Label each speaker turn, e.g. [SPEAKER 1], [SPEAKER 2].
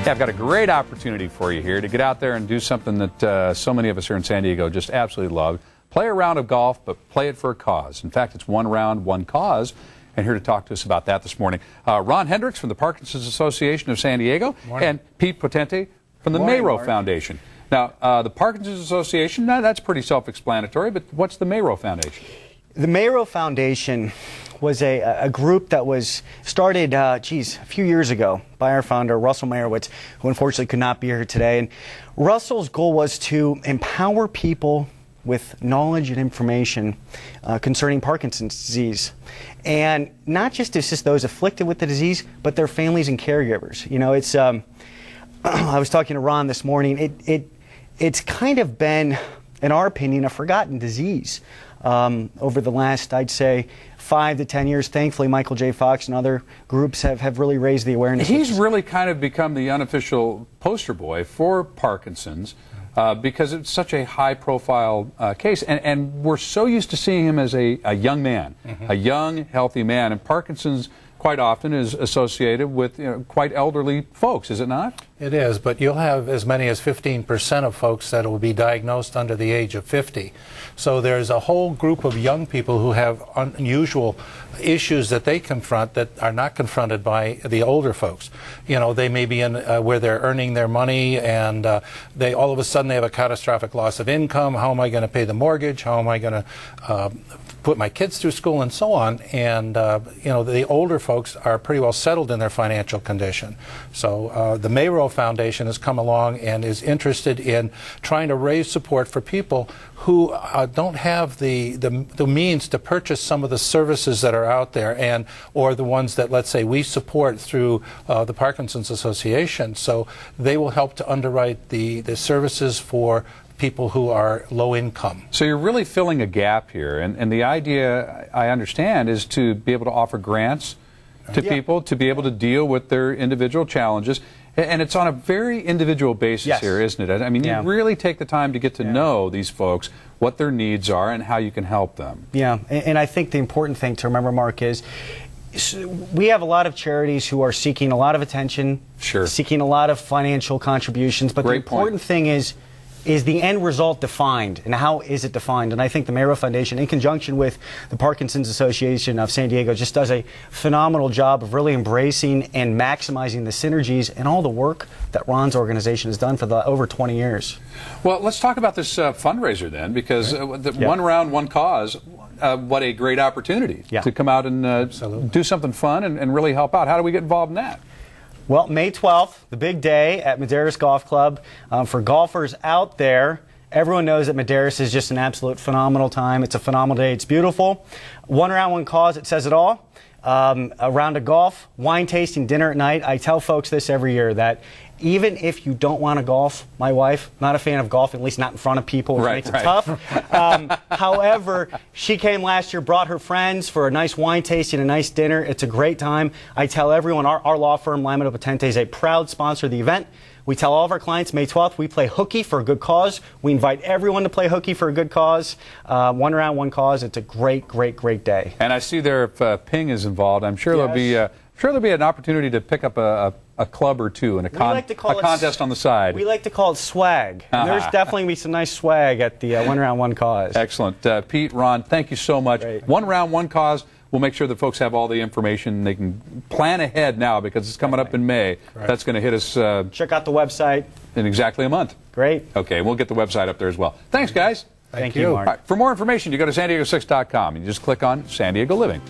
[SPEAKER 1] Yeah, I've got a great opportunity for you here to get out there and do something that so many of us here in San Diego just absolutely love. Play a round of golf, but play it for a cause. In fact, it's one round, one cause. And here to talk to us about that this morning, Ron Hendricks from the Parkinson's Association of San Diego and Pete Potente from the Mayro Foundation. Now, the Parkinson's Association, that's pretty self-explanatory, but what's the Mayro Foundation?
[SPEAKER 2] The Mayro Foundation was a group that was started, a few years ago by our founder, Russell Meyerowitz, who unfortunately could not be here today. And Russell's goal was to empower people with knowledge and information concerning Parkinson's disease. And not just to assist those afflicted with the disease, but their families and caregivers. You know, it's, I was talking to Ron this morning, it's kind of been, in our opinion, a forgotten disease over the last, I'd say, 5 to 10 years. Thankfully, Michael J. Fox and other groups have really raised the awareness.
[SPEAKER 1] He's really kind of become the unofficial poster boy for Parkinson's because it's such a high-profile case. And we're so used to seeing him as a young man, a young, healthy man. And Parkinson's quite often is associated with quite elderly folks, is it not?
[SPEAKER 3] It is, but you'll have as many as 15% of folks that will be diagnosed under the age of 50. So there's a whole group of young people who have unusual issues that they confront that are not confronted by the older folks. You know, they may be in where they're earning their money and they all of a sudden they have a catastrophic loss of income. How am I going to pay the mortgage? How am I going to put my kids through school and so on? And you know, the older folks are pretty well settled in their financial condition. So the Mayro Foundation has come along and is interested in trying to raise support for people who don't have the means to purchase some of the services that are out there, and or the ones that, let's say, we support through the Parkinson's Association. So they will help to underwrite the services for people who are low income.
[SPEAKER 1] So you're really filling a gap here, and the idea, I understand, is to be able to offer grants to people to be able to deal with their individual challenges. And it's on a very individual basis here, isn't it? I mean, you really take the time to get to know these folks, what their needs are, and how you can help them.
[SPEAKER 2] Yeah, and I think the important thing to remember, Mark, is we have a lot of charities who are seeking a lot of attention, seeking a lot of financial contributions, but the important thing is the end result defined, and how is it defined? And I think the Mayro Foundation, in conjunction with the Parkinson's Association of San Diego, just does a phenomenal job of really embracing and maximizing the synergies and all the work that Ron's organization has done for over 20 years.
[SPEAKER 1] Well, let's talk about this fundraiser then, because one round, one cause. What a great opportunity to come out and do something fun and really help out. How do we get involved in that?
[SPEAKER 2] Well, May 12th, the big day at Medeiros Golf Club. For golfers out there, everyone knows that Medeiros is just an absolute phenomenal time. It's a phenomenal day. It's beautiful. One round, one cause. It says it all. A round of golf, wine tasting, dinner at night. I tell folks this every year, that even if you don't want to golf, my wife, not a fan of golf, at least not in front of people, which makes it tough. However, she came last year, brought her friends for a nice wine tasting, a nice dinner. It's a great time. I tell everyone, our law firm, Limado Potente, is a proud sponsor of the event. We tell all of our clients, May 12th, we play hooky for a good cause. We invite everyone to play hooky for a good cause. One round, one cause. It's a great, great, great day.
[SPEAKER 1] And I see there, if Ping is involved, I'm sure there'll be an opportunity to pick up a club or two and a contest on the side.
[SPEAKER 2] We like to call it swag. And there's definitely going to be some nice swag at the one round, one cause.
[SPEAKER 1] Excellent. Pete, Ron, thank you so much.
[SPEAKER 2] Great.
[SPEAKER 1] One round, one cause. We'll make sure that folks have all the information. They can plan ahead now because it's coming up in May. That's going to hit us.
[SPEAKER 2] Check out the website.
[SPEAKER 1] In exactly a month.
[SPEAKER 2] Great.
[SPEAKER 1] Okay, we'll get the website up there as well. Thanks, guys.
[SPEAKER 2] Thank you, Mark.
[SPEAKER 1] All right, for more information, you go to san diego6.com and you just click on San Diego Living.